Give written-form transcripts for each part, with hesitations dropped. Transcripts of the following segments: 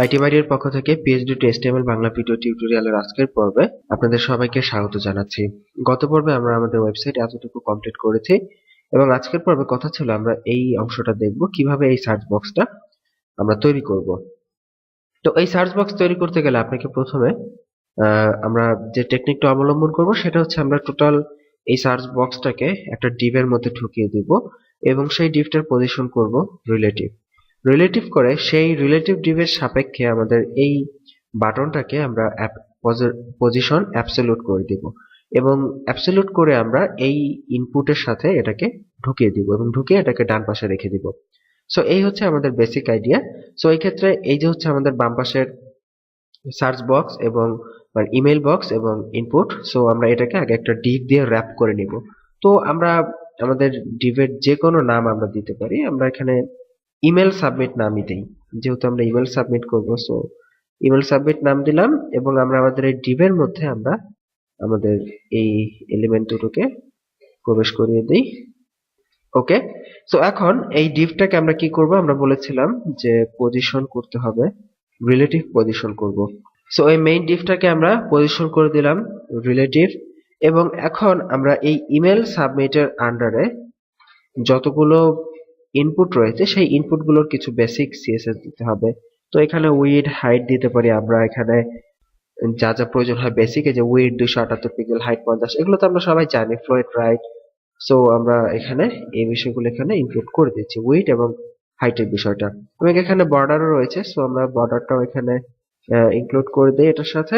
IT বাড়ির পক্ষ থেকে PhD two HTML Bangla video টিউটোরিয়ালের আজকের পর্বে আপনাদের সবাইকে স্বাগত জানাচ্ছি। গত পর্বে আমরা আমাদের ওয়েবসাইট এতটুকু কমপ্লিট করেছি এবং আজকের পর্বে কথা ছিল আমরা এই অংশটা দেখব কিভাবে এই সার্চ বক্সটা আমরা তৈরি করব। তো এই সার্চ বক্স তৈরি করতে গেলে আপনাকে প্রথমে আমরা যে টেকনিকটা অবলম্বন করব সেটা হচ্ছে আমরা টোটাল এই সার্চ বক্সটাকে একটা ডিভের মধ্যে ঢুকিয়ে দিব এবং সেই ডিভটার পজিশন করব রিলেটিভ রিলেটিভ করে সেই রিলেটিভ ডিভের সাপেক্ষে আমাদের এই বাটনটাকে আমরা পজিশন অ্যাবসলিউট করে দিব এবং অ্যাবসলিউট করে আমরা এই ইনপুটের সাথে এটাকে ঢুকিয়ে দিব এবং ঢুকিয়ে এটাকে ডান পাশে রেখে দিব। সো এই হচ্ছে আমাদের বেসিক আইডিয়া। সো এই ক্ষেত্রে এই যে হচ্ছে আমাদের বাম পাশের সার্চ বক্স এবং ইমেল বক্স এবং ইনপুট। সো আমরা এটাকে আগে একটা ডিভ দিয়ে র্যাপ করে নিব। তো আমরা আমাদের ডিভের যে কোনো নাম আমরা দিতে পারি। আমরা এখানে ইমেল সাবমিট নামই দেই, যেহেতু আমরা ইমেল সাবমিট করব। সো ইমেল সাবমিট নাম দিলাম এবং আমরা আমাদের এই ডিভের মধ্যে আমরা আমাদের এই এলিমেন্ট দুটোকে প্রবেশ করিয়ে দিই। ওকে, সো এখন এই ডিভটাকে আমরা কি করব, আমরা বলেছিলাম যে পজিশন করতে হবে, রিলেটিভ পজিশন করব। সো এই মেইন ডিভটাকে আমরা পজিশন করে দিলাম রিলেটিভ এবং এখন আমরা এই ইমেল সাবমিটের আন্ডারে যতগুলো ইনপুট রয়েছে সেই ইনপুটগুলোর কিছু বেসিক সিএসএস দিতে হবে। তো এখানে উইড হাইট দিতে পারি আমরা, এখানে যা যা প্রয়োজন হয় বেসিক, এই যে উইড 278 পিক্সেল, হাইট 50, এগুলো তো আমরা সবাই জানি, ফ্লোট রাইট। সো আমরা এখানে এই বিষয়গুলো এখানে ইনক্লুড করে দিচ্ছি, উইড এবং হাইটের বিষয়টা। এবং এখানে বর্ডারও রয়েছে, সো আমরা বর্ডারটাও এখানে ইনক্লুড করে দিই এটার সাথে।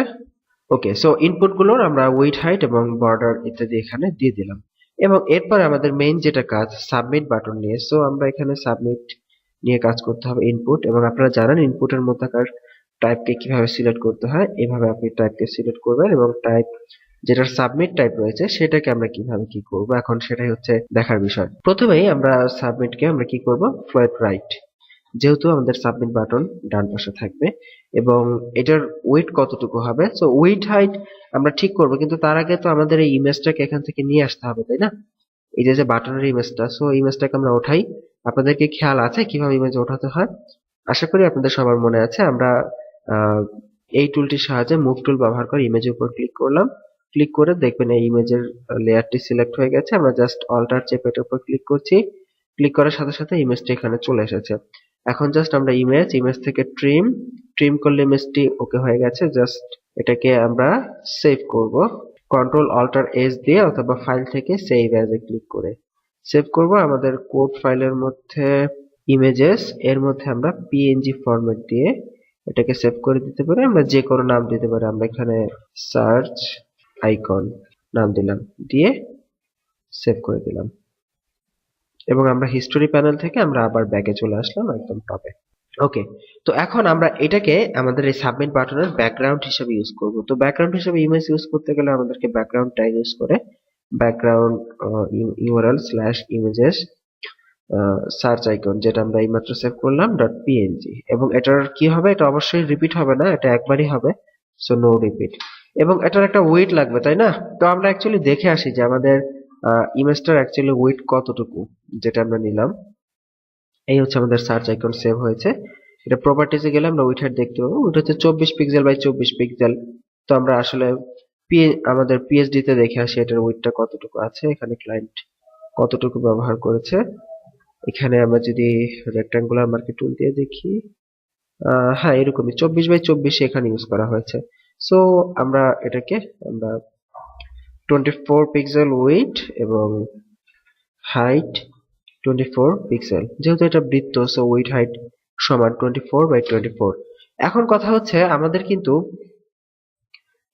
ওকে, সো ইনপুট গুলোর আমরা উইড হাইট এবং বর্ডার ইত্যাদি এখানে দিয়ে দিলাম এবং এরপর আমাদের মেইন যেটা কাজ সাবমিট বাটন নিয়ে। সো আমরা এখানে সাবমিট নিয়ে কাজ করতে হবে, ইনপুট। এবং আপনারা জানেন ইনপুটের মধ্যকার টাইপকে কিভাবে সিলেক্ট করতে হয়, এইভাবে আপনি টাইপকে সিলেক্ট করবেন এবং টাইপ যেটার সাবমিট টাইপ রয়েছে সেটাকে আমরা কিভাবে কি করব এখন সেটাই হচ্ছে দেখার বিষয়। প্রথমেই আমরা সাবমিটকে আমরা কি করব, ফ্লোট রাইট, যেহেতু আমাদের সাবমিট বাটন ডান পাশে থাকবে এবং এটার ওয়েট কতটুকু হবে। সো ওয়েট হাইট আমরা ঠিক করব, কিন্তু তার আগে তো আমাদের এই ইমেজটাকে এখান থেকে নিয়ে আসতে হবে, তাই না? এই যে বাটনের ইমেজটা, সো ইমেজটাকে আমরা ওঠাই। আপনাদের কি খেয়াল আছে কিভাবে ইমেজ ওঠাতে হয়? আশা করি আপনাদের সবার মনে আছে। আমরা এই টুলটির সাহায্যে মুভ টুল ব্যবহার করে ইমেজের উপর ক্লিক করলাম, ক্লিক করে দেখবেন এই ইমেজের লেয়ারটি সিলেক্ট হয়ে গেছে। আমরা জাস্ট অল্টার চেপে এটার উপর ক্লিক করছি, ক্লিক করার সাথে সাথে ইমেজটা এখানে চলে এসেছে। এখন জাস্ট আমরা ইমেজ থেকে ট্রিম করলে ইমেজটি ওকে হয়ে গেছে। জাস্ট এটাকে আমরা সেভ করব, কন্ট্রোল অল্টার এস দিয়ে অথবা ফাইল থেকে সেভ অ্যাজ এ ক্লিক করে সেভ করব। আমাদের কোড ফাইলের মধ্যে ইমেজেস, এর মধ্যে আমরা পিএনজি ফরম্যাট দিয়ে এটাকে সেভ করে দিতে পারি। আমরা যে কোনো নাম দিতে পারি, আমরা এখানে সার্চ আইকন নাম দিলাম, দিয়ে সেভ করে দিলাম এবং আমরা হিস্টোরি প্যানেল থেকে আমরা আবার ব্যাকে চলে আসলাম একদম টপে। ওকে, তো এখন আমরা এটাকে আমাদের এই সাবমিট বাটনের ব্যাকগ্রাউন্ড হিসেবে ইউজ করব। তো ব্যাকগ্রাউন্ড হিসেবে ইমেজ ইউজ করতে গেলে আমাদেরকে ব্যাকগ্রাউন্ড ট্যাগ ইউজ করে background URL slash images search icon, যেটা আমরা এইমাত্র সেভ করলাম, ডট পিএনজি। এবং এটার কি হবে, এটা অবশ্যই রিপিট হবে না, এটা একবারই হবে, সো নো রিপিট। এবং এটার একটা ওয়েট লাগবে, তাই না? তো আমরা অ্যাকচুয়ালি দেখে আসি যে আমাদের ইমেজটার অ্যাকচুয়ালি ওয়েট কতটুকু, যেটা আমরা নিলাম। এই হচ্ছে আমাদের সার্চ আইকন সেভ হয়েছে। এটা প্রপার্টিজে গেলে আমরা ওয়েট হাইট দেখতে পাবো, ওটা হচ্ছে 24 পিক্সেল বাই 24 পিক্সেল। তো আমরা আসলে আমাদের পিএইচডি তে দেখে আসি এটার ওয়েটটা কতটুকু আছে, এখানে ক্লায়েন্ট কতটুকু ব্যবহার করেছে। এখানে আমরা যদি রেক্টাঙ্গুলার মার্কেট টুল দিয়ে দেখি, হ্যাঁ এরকমই 24 বাই 24 এখানে ইউজ করা হয়েছে। সো আমরা এটাকে আমরা 24 পিক্সেল ওয়েট এবং হাইট 24 পিক্সেল, যেহেতু এটা বৃত্ত, সো ওয়েট হাইট সমান 24 বাই 24। এখন কথা হচ্ছে আমাদের কিন্তু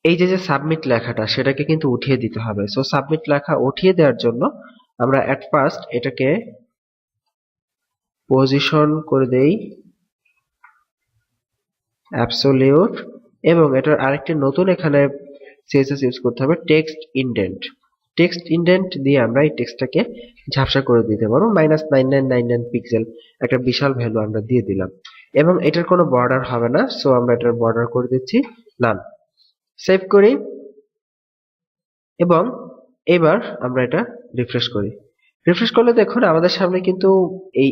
এই যে সাবমিট লেখাটা সেটাকে কিন্তু উঠিয়ে দিতে হবে। সো সাবমিট লেখা উঠিয়ে দেওয়ার জন্য আমরা এট ফার্স্ট এটাকে পজিশন করে দেই অ্যাবসলিউট এবং এটার আরেকটি নতুন এখানে সিএসএস ইউজ করতে হবে, টেক্সট ইনডেন্ট। টেক্সট ইনডেন্ট দিয়ে আমরা এই টেক্সটটাকে ঝাপসা করে দিতে পারবো, -9999 পিক্সেল, একটা বিশাল ভ্যালু আমরা দিয়ে দিলাম। এবং এটার কোনো বর্ডার হবে না, সো আমরা এটার বর্ডার করে দিচ্ছি নান। সেভ করি এবং এবার আমরা এটা রিফ্রেশ করি। রিফ্রেশ করলে দেখুন আমাদের সামনে কিন্তু এই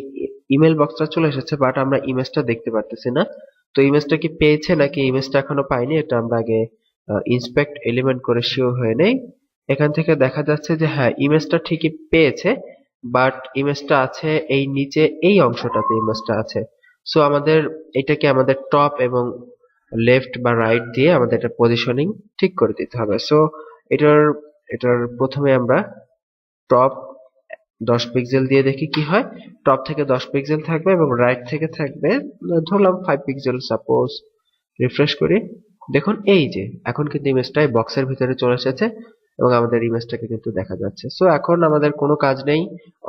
ইমেল বক্সটা চলে এসেছে, বাট আমরা ইমেজটা দেখতে পারতেছি না। তো ইমেজটা কি পেয়েছে নাকি ইমেজটা এখনো পাইনি, এটা আমরা আগে ইন্সপেক্ট এলিমেন্ট করে শিওর হয়ে নেই। এখান থেকে দেখা যাচ্ছে যে হ্যাঁ, ইমেজটা ঠিকই পেয়েছে, বাট ইমেজটা আছে এই নিচে এই অংশটাতে ইমেজটা আছে। সো আমাদের এটাকে আমাদের টপ এবং লেফট বা রাইট দিয়ে আমাদের এটা পজিশনিং ঠিক করে দিতে হবে। সো এটার এটার প্রথমে আমরা টপ 10 পিক্সেল দিয়ে দেখি কি হয়। টপ থেকে 10 পিক্সেল থাকবে এবং রাইট থেকে থাকবে ধরলাম 5 পিক্সেল সাপোজ। রিফ্রেশ করি, দেখুন এই যে এখন কিন্তু ইমেজটা বক্সের ভিতরে চলে এসেছে এবং আমাদের ইমেজটাকে কিন্তু দেখা যাচ্ছে। সো এখন আমাদের কোনো কাজ নেই,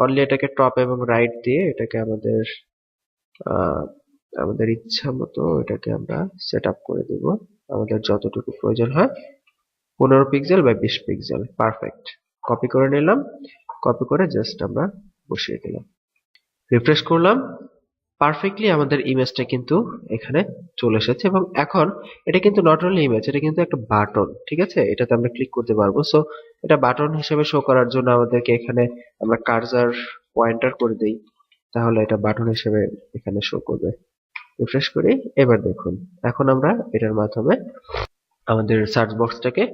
অনলি এটাকে টপ এবং রাইট দিয়ে এটাকে আমাদের আহ, আমাদের ইচ্ছা মতো এটাকে আমরা সেট আপ করে দেব আমাদের যতটুকু প্রয়োজন হয়। 15 পিক্সেল বা 20 পিক্সেল, পারফেক্ট। কপি করে নিলাম, কপি করে জাস্ট আমরা বসিয়ে দিলাম, রিফ্রেশ করলাম, পারফেক্টলি আমাদের ইমেজটা কিন্তু এখানে চলে এসেছে। এবং এখন এটা কিন্তু নট অনলি ইমেজ, এটা কিন্তু একটা বাটন, ঠিক আছে, এটাতে আমরা ক্লিক করতে পারবো। সো এটা বাটন হিসেবে শো করার জন্য আমাদেরকে এখানে আমরা কার্সার পয়েন্টার করে দেই, তাহলে এটা বাটন হিসেবে এখানে শো করবে। রিফ্রেশ করি, এবার দেখুন এখন আমরা এটার মাধ্যমে আমাদের সার্চ বক্সটাকে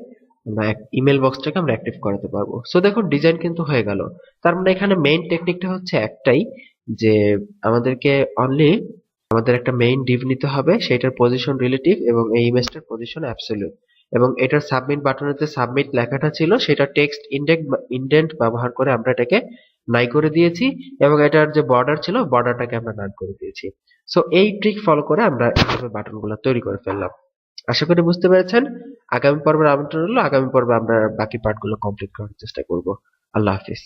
আমরা ইমেল বক্সটাকে আমরা অ্যাক্টিভ করাতে পারবো। সো দেখুন ডিজাইন কিন্তু হয়ে গেল। তার মানে এখানে মেইন টেকনিকটা হচ্ছে একটাই, যে আমাদেরকে অনলি আমাদের একটা মেইন ডিভ নিতে হবে, সেটার পজিশন রিলেটিভ এবং এই ইমেজটার পজিশন অ্যাবসলিউট। এবং এটার সাবমিট বাটনের যে সাবমিট লেখাটা ছিল সেটা টেক্সট ইন্ডেন্ট ব্যবহার করে আমরা এটাকে নাই করে দিয়েছি এবং এটার যে বর্ডার ছিল বর্ডারটাকে আমরা নান করে দিয়েছি। সো এই ট্রিক ফলো করে আমরা এইভাবে বাটনগুলো তৈরি করে ফেললাম। আশা করি বুঝতে পেরেছেন। আগামী পর্বের আমন্ত্রণ রইল, আগামী পর্বে আমরা বাকি পার্টগুলো কমপ্লিট করার চেষ্টা করব। আল্লাহ হাফিজ।